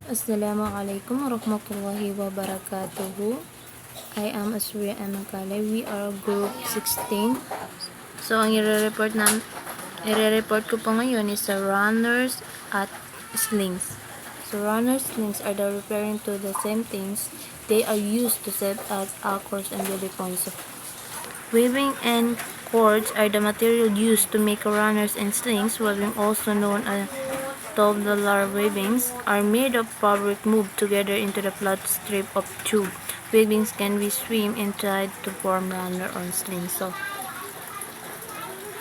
Assalamualaikum warahmatullahi wabarakatuh. I am Asria Amakale. We are group 16. So, ang i-report ko po ngayon is the runners at slings. So, runners slings are the referring to the same things. They are used to set as anchors and daily points. So, weaving and cords are the material used to make runners and slings. Weaving, also known as tubular weavings, are made of fabric moved together into the flat strip of tube. Weavings can be swim and tied to form runner or slings.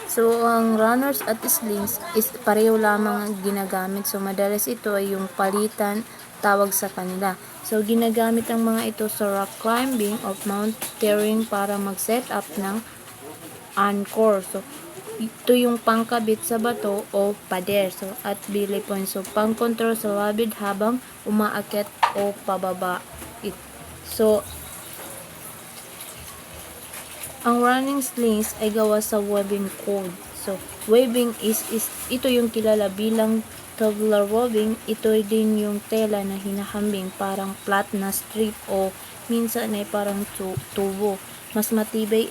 So, ang runners at slings is pareho lamang ang ginagamit. So, madalas ito ay yung palitan tawag sa kanila. So, ginagamit ang mga ito sa rock climbing of mountaineering para mag-set up ng anchor. So, ito yung pangkabit sa bato o pader. So, at belay point. So, pang-control sa labid habang umaakyat o pababa. So, ang running slings ay gawa sa weaving cord. So, weaving is ito yung kilala bilang tubular weaving. Ito din yung tela na hinahambing parang flat na strip o minsan ay parang tubo. Mas matibay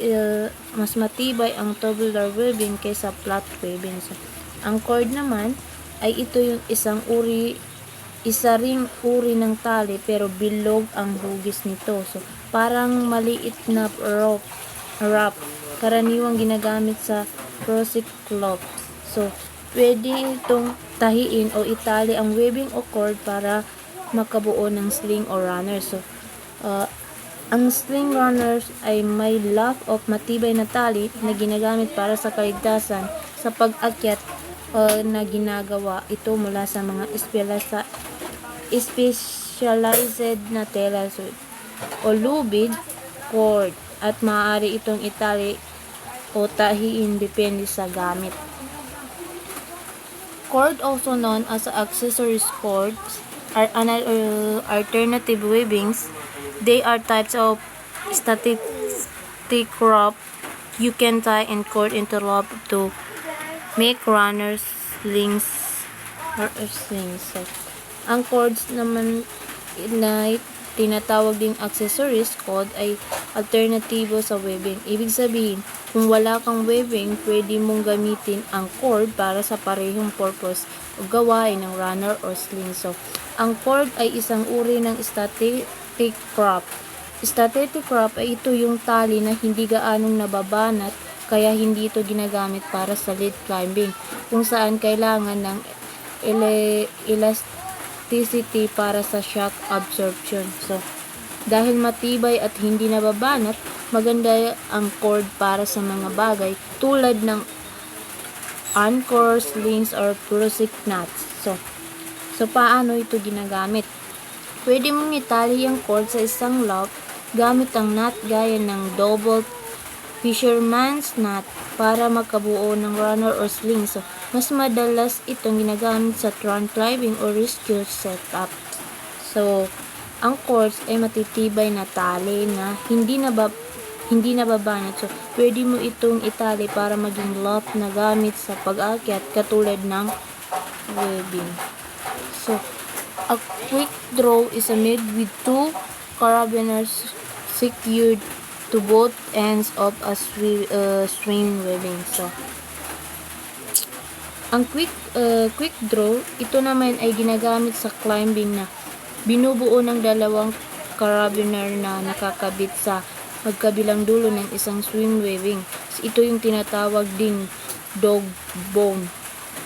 ang tubular weaving kaysa flat weaving. So, ang cord naman ay ito yung isa ring uri ng tali pero bilog ang hugis nito. So, parang maliit na wrap. Karaniwang ginagamit sa crochet cloth. So, pwede itong tahiin o itali ang weaving o cord para makabuo ng sling o runner. So, ang sling runners ay may lock of matibay na tali na ginagamit para sa kaligtasan sa pag-akyat na ginagawa ito mula sa mga specialized na tela o lubid cord at maaari itong itali o tahiin depende sa gamit. Cord, also known as accessories cords, are alternative weavings. They are types of static rope you can tie and cord into rope to make runners, slings, or slings. So, ang cords naman na tinatawag ding accessories cord ay alternatibo sa weaving. Ibig sabihin, kung wala kang weaving, pwede mong gamitin ang cord para sa parehong purpose o gawain ng runner or sling. So, ang cord ay isang uri ng static rope. Static rope ay ito yung tali na hindi gaanong nababanat kaya hindi ito ginagamit para sa lead climbing kung saan kailangan ng elasticity para sa shock absorption. So, dahil matibay at hindi nababanat, maganda ang cord para sa mga bagay tulad ng anchor, slings, or crochet knots. So paano ito ginagamit? Pwede mong itali ang cord sa isang lock gamit ang knot gaya ng double fisherman's knot para makabuo ng runner or sling. So, mas madalas itong ginagamit sa trunk climbing or rescue setup. So, ang cords ay matitibay na tali na hindi nababanat. So, pwede mo itong itali para maging loop na gamit sa pag-akyat katulad ng webbing. So, a quick draw is made with two carabiners secured to both ends of a swing webbing. So, ang quick draw, ito naman ay ginagamit sa climbing na binubuo ng dalawang carabiner na nakakabit sa magkabilang dulo ng isang swing webbing. So, ito yung tinatawag ding dog bone.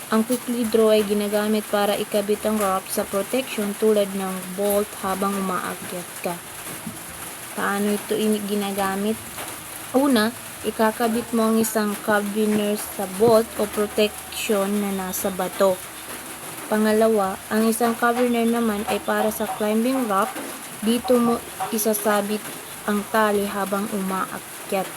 Ang quickly draw ay ginagamit para ikabit ang rope sa protection tulad ng bolt habang umaakyat ka. Paano ito ginagamit? Una, ikakabit mo ang isang carabiner sa bolt o protection na nasa bato. Pangalawa, ang isang carabiner naman ay para sa climbing rope. Dito mo isasabit ang tali habang umaakyat.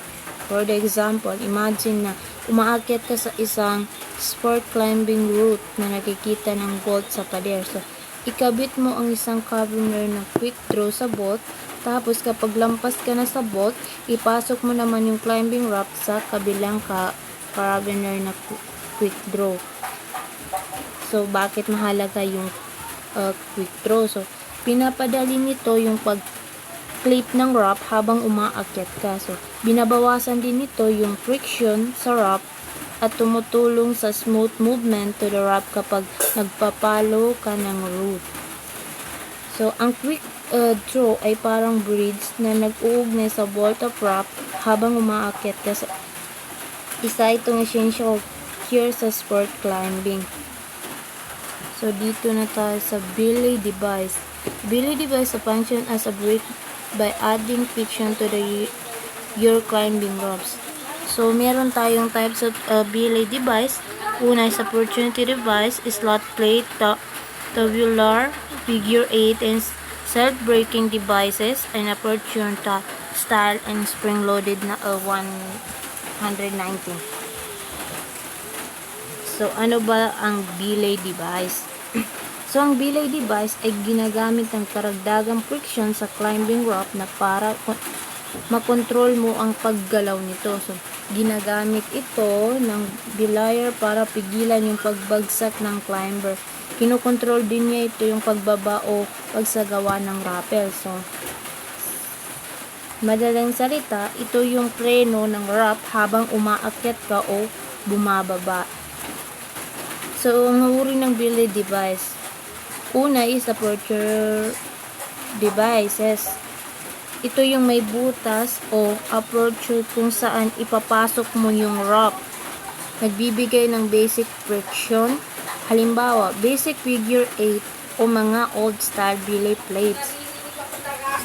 For example, imagine na umaakyat ka sa isang sport climbing route na nakikita ng bolt sa pader. So, ikabit mo ang isang carabiner na quick draw sa bolt. Tapos, kapag lampas ka na sa bolt, ipasok mo naman yung climbing rope sa kabilang carabiner na quick draw. So, bakit mahalaga yung quick draw. So, pinapadali nito yung pag-clip ng wrap habang umaakyat ka. So, binabawasan din nito yung friction sa wrap at tumutulong sa smooth movement to the wrap kapag nagpapalo ka ng route. So, ang quick draw ay parang bridge na nag-uugnay sa bolt of wrap habang umaakyat ka. Isa itong essential gear sa sport climbing. So, dito na tayo sa belay device. Belay device function as a brake by adding friction to your climbing ropes. So, meron tayong types of belay device. Una is opportunity device, slot plate, tubular, figure 8, and self-braking devices, and opportune style and spring-loaded na 119. So, ano ba ang belay device? So, ang belay device ay ginagamit ng karagdagang friction sa climbing rope na para makontrol mo ang paggalaw nito. So, ginagamit ito ng belayer para pigilan yung pagbagsak ng climber. Kinokontrol din niya ito yung pagbaba o pagsagawa ng rappel. So, madaling salita, ito yung preno ng rope habang umaakyat ka o bumababa. So, ang uri ng belay device. Una is aperture devices. Ito yung may butas o aperture kung saan ipapasok mo yung rope. Nagbibigay ng basic friction. Halimbawa, basic figure 8 o mga old style belay plates.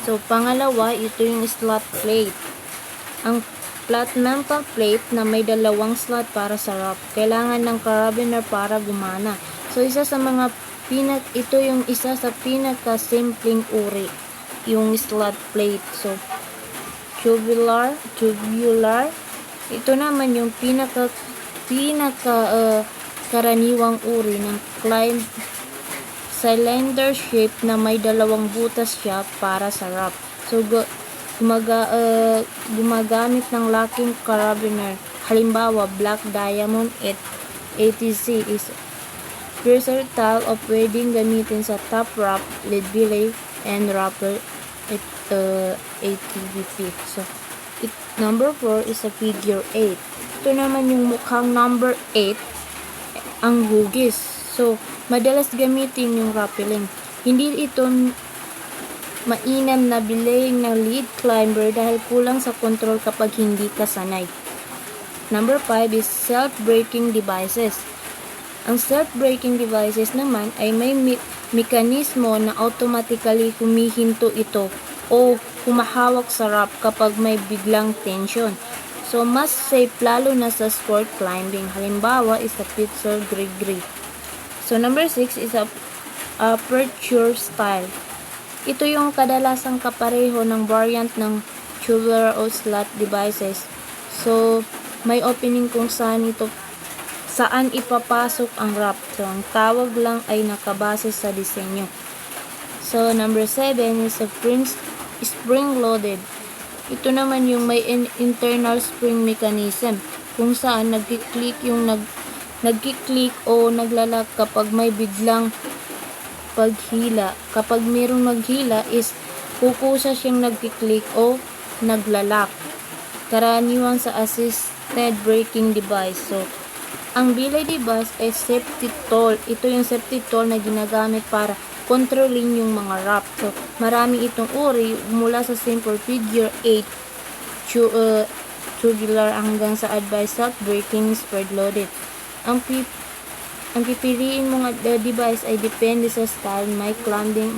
So, pangalawa, ito yung slot plate. Ang flat metal plate na may dalawang slot para sa rope. Kailangan ng carabiner para gumana. So, ito yung isa sa pinaka-simpleng uri, yung slot plate. So, tubular. Ito naman yung karaniwang uri ng climb cylinder shape na may dalawang butas siya para sa rope. So, gumagamit ng locking carabiner. Halimbawa, Black Diamond at ATC is versatile of pwedeng gamitin sa top wrap, lead belay, and rapper at ATVP. So, number 4 is a figure 8. Ito naman yung mukhang number 8, ang hugis. So, madalas gamitin yung rappelling. Hindi ito mainam na belaying ng lead climber dahil kulang sa control kapag hindi ka sanay. Number 5 is self-braking devices. Ang self-braking devices naman ay may mekanismo na automatically humihinto ito o humahawak sa rope kapag may biglang tension. So, mas safe lalo na sa sport climbing. Halimbawa is a Pitzer Grigri. So, number 6 is a aperture style. Ito yung kadalasang kapareho ng variant ng tubular o slot devices. So, may opening kung saan ipapasok ang wrap. So, ang tawag lang ay nakabase sa disenyo. So, number 7 is a spring-loaded. Ito naman yung may internal spring mechanism kung saan nagkiklik o naglalak kapag may biglang paghila. Kapag mayroong maghila is kukusa siyang nagkiklik o naglalak. Karaniwan sa assisted braking device. So, ang belay device ay safety tool. Ito yung safety tool na ginagamit para controlling yung mga wrap. So, marami itong uri mula sa simple figure 8 tubular hanggang sa advanced self-braking spread loaded. Ang pipiliin mong device ay depende sa style, may climbing